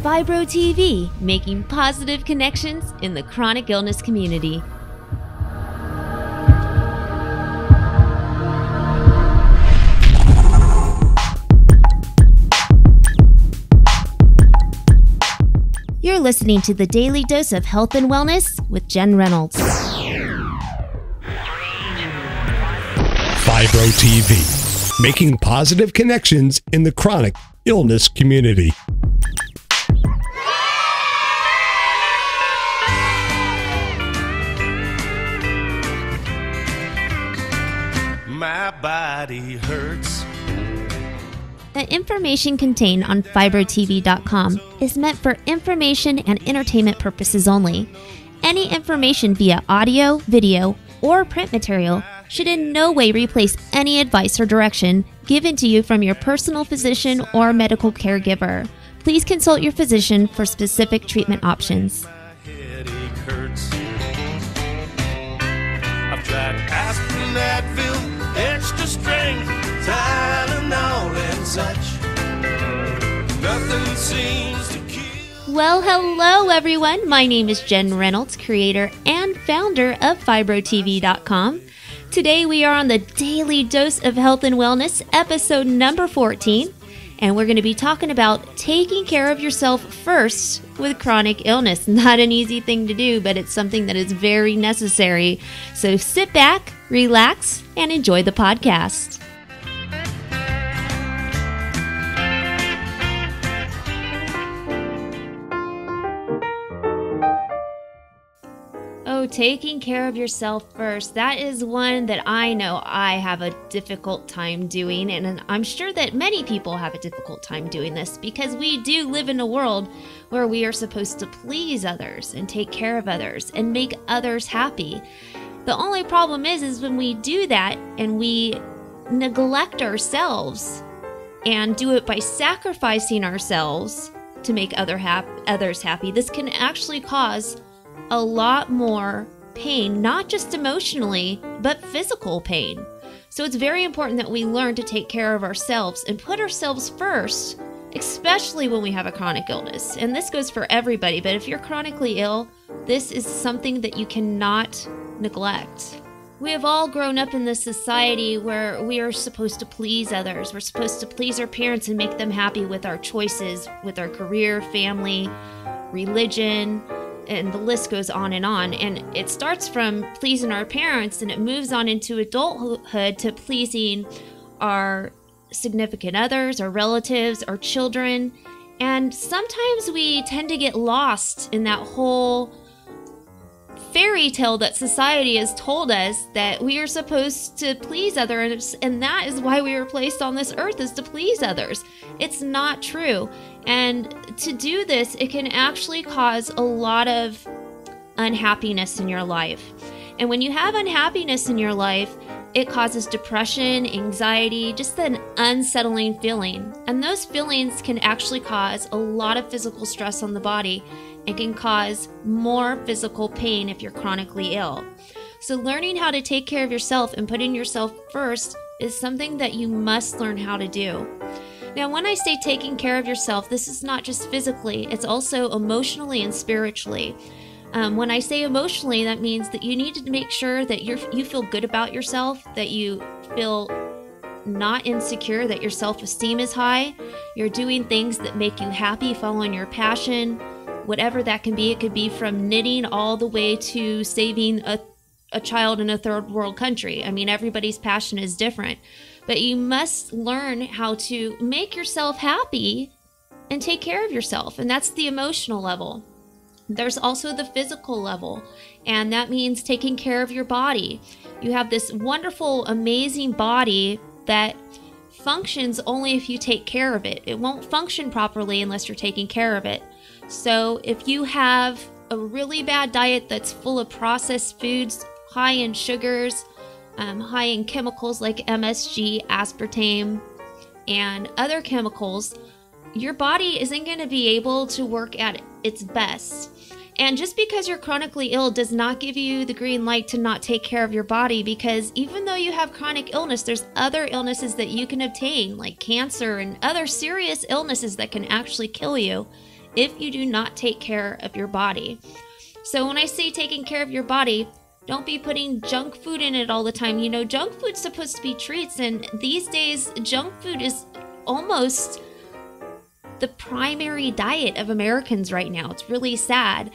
Fibro TV, making positive connections in the chronic illness community. You're listening to the Daily Dose of Health and Wellness with Jen Reynolds. Fibro TV, making positive connections in the chronic illness community. My body hurts. The information contained on FibroTV.com is meant for information and entertainment purposes only. Any information via audio, video, or print material should in no way replace any advice or direction given to you from your personal physician or medical caregiver. Please consult your physician for specific treatment options. My headache hurts. I've tried aspirin, Advil, extra strength, Tylenol, and such. Nothing seems to kill. Well, hello everyone. My name is Jen Reynolds, creator and founder of FibroTV.com. Today we are on the Daily Dose of Health and Wellness, episode number 14, and we're going to be talking about taking care of yourself first with chronic illness. Not an easy thing to do, but it's something that is very necessary. So sit back, relax, and enjoy the podcast. Oh, taking care of yourself first. That is one that I know I have a difficult time doing, and I'm sure that many people have a difficult time doing this because we do live in a world where we are supposed to please others and take care of others and make others happy. The only problem is when we do that and we neglect ourselves and do it by sacrificing ourselves to make others happy, this can actually cause a lot more pain, not just emotionally, but physical pain. So it's very important that we learn to take care of ourselves and put ourselves first, especially when we have a chronic illness. And this goes for everybody, but if you're chronically ill, this is something that you cannot neglect. We have all grown up in this society where we are supposed to please others. We're supposed to please our parents and make them happy with our choices, with our career, family, religion, and the list goes on. And it starts from pleasing our parents and it moves on into adulthood to pleasing our significant others, our relatives, our children. And sometimes we tend to get lost in that whole fairy tale that society has told us that we are supposed to please others, and that is why we were placed on this earth, is to please others. It's not true. And to do this, it can actually cause a lot of unhappiness in your life. And when you have unhappiness in your life, it causes depression, anxiety, just an unsettling feeling. And those feelings can actually cause a lot of physical stress on the body and can cause more physical pain if you're chronically ill. So learning how to take care of yourself and putting yourself first is something that you must learn how to do. Now, when I say taking care of yourself, this is not just physically, it's also emotionally and spiritually. When I say emotionally, that means that you need to make sure that you feel good about yourself, that you feel not insecure, that your self-esteem is high, you're doing things that make you happy, following your passion, whatever that can be. It could be from knitting all the way to saving a child in a third world country. I mean, everybody's passion is different. But you must learn how to make yourself happy and take care of yourself. And that's the emotional level. There's also the physical level, and that means taking care of your body. You have this wonderful, amazing body that functions only if you take care of it. It won't function properly unless you're taking care of it. So if you have a really bad diet that's full of processed foods, high in sugars, high in chemicals like MSG, aspartame, and other chemicals, your body isn't going to be able to work at its best. And just because you're chronically ill does not give you the green light to not take care of your body, because even though you have chronic illness, there's other illnesses that you can obtain, like cancer and other serious illnesses that can actually kill you if you do not take care of your body. So when I say taking care of your body, don't be putting junk food in it all the time. You know, junk food's supposed to be treats, and these days, junk food is almost the primary diet of Americans right now. It's really sad.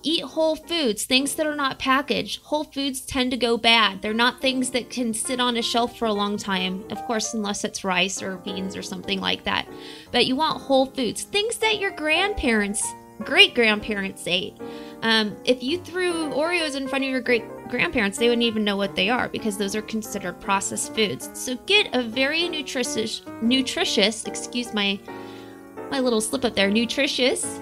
Eat whole foods, things that are not packaged. Whole foods tend to go bad. They're not things that can sit on a shelf for a long time, of course, unless it's rice or beans or something like that. But you want whole foods, things that your grandparents, great-grandparents ate. If you threw Oreos in front of your great-grandparents, they wouldn't even know what they are because those are considered processed foods. So get a very nutritious, excuse my little slip up there, nutritious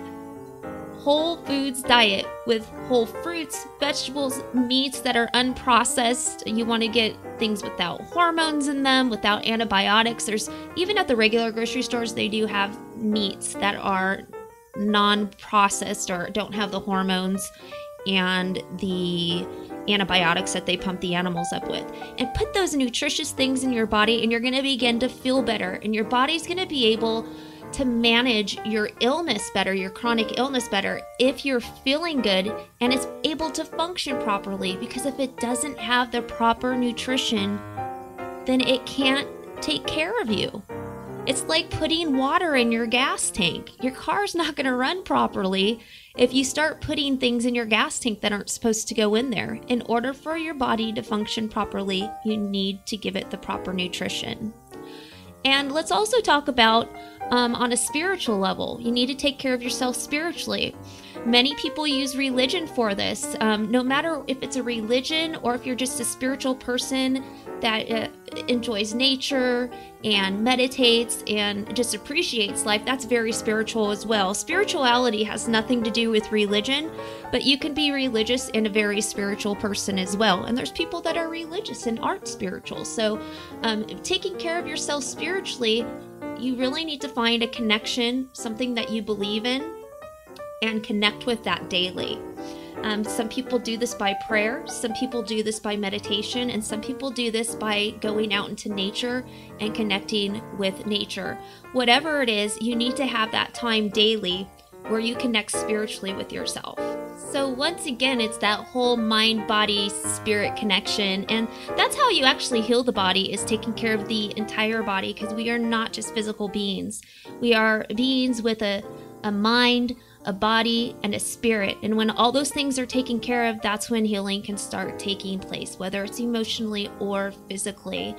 whole foods diet with whole fruits, vegetables, meats that are unprocessed. You want to get things without hormones in them, without antibiotics. There's, even at the regular grocery stores, they do have meats that are non-processed or don't have the hormones and the antibiotics that they pump the animals up with. And put those nutritious things in your body, and you're going to begin to feel better, and your body's going to be able to manage your illness better, your chronic illness better, if you're feeling good and it's able to function properly. Because if it doesn't have the proper nutrition, then it can't take care of you. It's like putting water in your gas tank. Your car's not going to run properly if you start putting things in your gas tank that aren't supposed to go in there. In order for your body to function properly, you need to give it the proper nutrition. And let's also talk about on a spiritual level. You need to take care of yourself spiritually. Many people use religion for this. No matter if it's a religion or if you're just a spiritual person that enjoys nature and meditates and just appreciates life, that's very spiritual as well. Spirituality has nothing to do with religion, but you can be religious and a very spiritual person as well. And there's people that are religious and aren't spiritual. So taking care of yourself spiritually, you really need to find a connection, something that you believe in, and connect with that daily. Some people do this by prayer, some people do this by meditation, and some people do this by going out into nature and connecting with nature. Whatever it is, you need to have that time daily where you connect spiritually with yourself. So once again, it's that whole mind, body, spirit connection. And that's how you actually heal the body, is taking care of the entire body, because we are not just physical beings. We are beings with a mind, a body, and a spirit. And when all those things are taken care of, that's when healing can start taking place, whether it's emotionally or physically.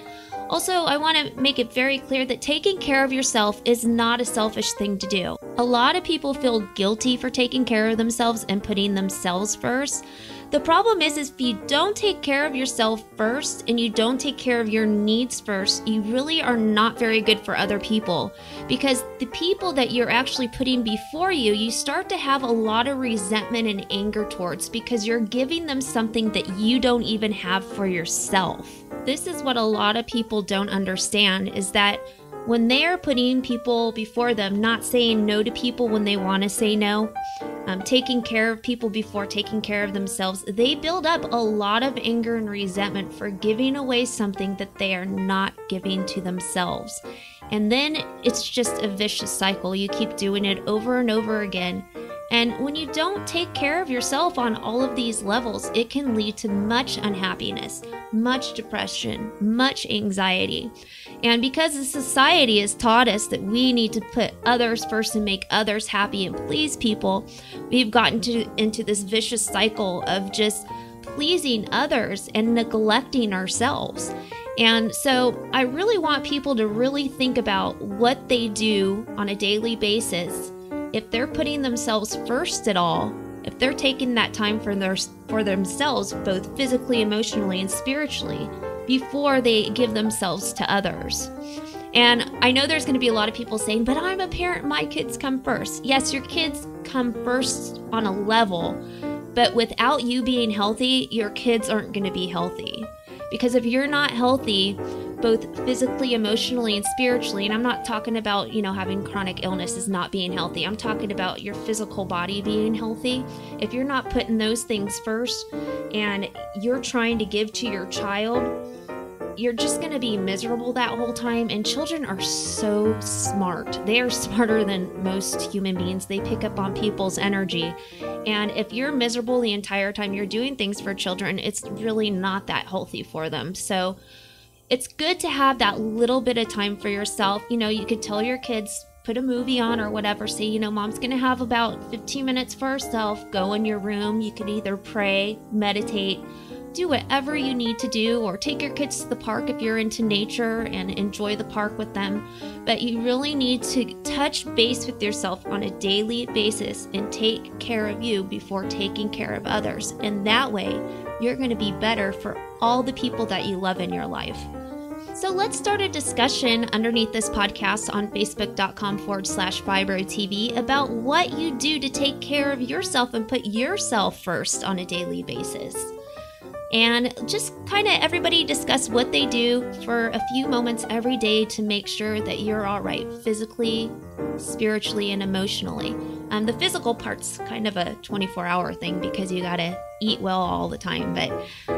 Also, I want to make it very clear that taking care of yourself is not a selfish thing to do. A lot of people feel guilty for taking care of themselves and putting themselves first. The problem is if you don't take care of yourself first and you don't take care of your needs first, you really are not very good for other people, because the people that you're actually putting before you, you start to have a lot of resentment and anger towards, because you're giving them something that you don't even have for yourself. This is what a lot of people don't understand, is that when they are putting people before them, not saying no to people when they want to say no, taking care of people before taking care of themselves, they build up a lot of anger and resentment for giving away something that they are not giving to themselves. And then it's just a vicious cycle. You keep doing it over and over again. And when you don't take care of yourself on all of these levels, it can lead to much unhappiness, much depression, much anxiety. And because the society has taught us that we need to put others first and make others happy and please people, we've gotten into this vicious cycle of just pleasing others and neglecting ourselves. And so I really want people to really think about what they do on a daily basis. If they're putting themselves first at all, if they're taking that time for themselves, both physically, emotionally, and spiritually, before they give themselves to others. And I know there's going to be a lot of people saying, but I'm a parent, my kids come first. Yes, your kids come first on a level, but without you being healthy, your kids aren't going to be healthy. Because if you're not healthy, both physically, emotionally, and spiritually, and I'm not talking about, having chronic illness is not being healthy. I'm talking about your physical body being healthy. If you're not putting those things first and you're trying to give to your child you're just going to be miserable that whole time. And children are so smart. They are smarter than most human beings. They pick up on people's energy. And if you're miserable the entire time you're doing things for children, it's really not that healthy for them. So it's good to have that little bit of time for yourself. You know, you could tell your kids, put a movie on or whatever. Say, you know, mom's going to have about 15 minutes for herself. Go in your room. You could either pray, meditate, do whatever you need to do, or take your kids to the park if you're into nature and enjoy the park with them. But you really need to touch base with yourself on a daily basis and take care of you before taking care of others. And that way, you're going to be better for all the people that you love in your life. So let's start a discussion underneath this podcast on facebook.com/FibroTV about what you do to take care of yourself and put yourself first on a daily basis. And just kind of everybody discuss what they do for a few moments every day to make sure that you're all right physically, spiritually, and emotionally. The physical part's kind of a 24-hour thing because you got to eat well all the time. But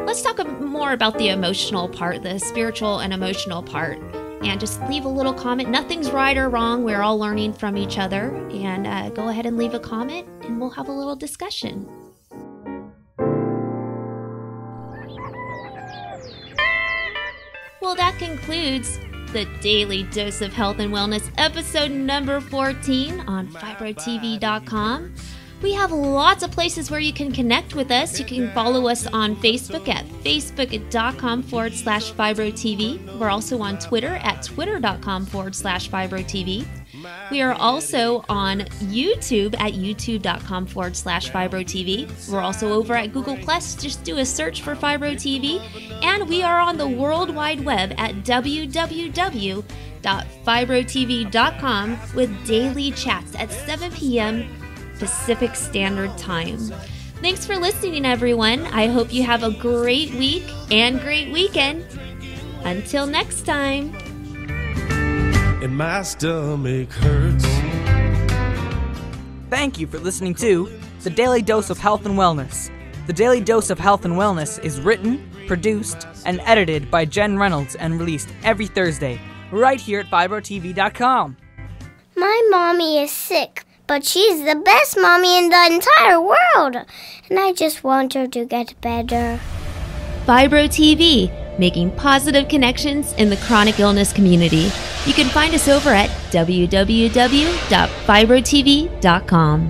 let's talk more about the emotional part, the spiritual and emotional part. And just leave a little comment. Nothing's right or wrong. We're all learning from each other. And go ahead and leave a comment and we'll have a little discussion. Well, that concludes the Daily Dose of Health and Wellness, episode number 14 on FibroTV.com. We have lots of places where you can connect with us. You can follow us on Facebook at facebook.com/FibroTV. We're also on Twitter at twitter.com/FibroTV. We are also on YouTube at youtube.com/FibroTV. We're also over at Google+. Just do a search for FibroTV. And we are on the World Wide Web at www.fibrotv.com with daily chats at 7 p.m. Pacific Standard Time. Thanks for listening, everyone. I hope you have a great week and great weekend. Until next time. And my stomach hurts. Thank you for listening to The Daily Dose of Health and Wellness. The Daily Dose of Health and Wellness is written, produced, and edited by Jen Reynolds and released every Thursday, right here at FibroTV.com. My mommy is sick, but she's the best mommy in the entire world, and I just want her to get better. FibroTV, making positive connections in the chronic illness community. You can find us over at www.fibrotv.com.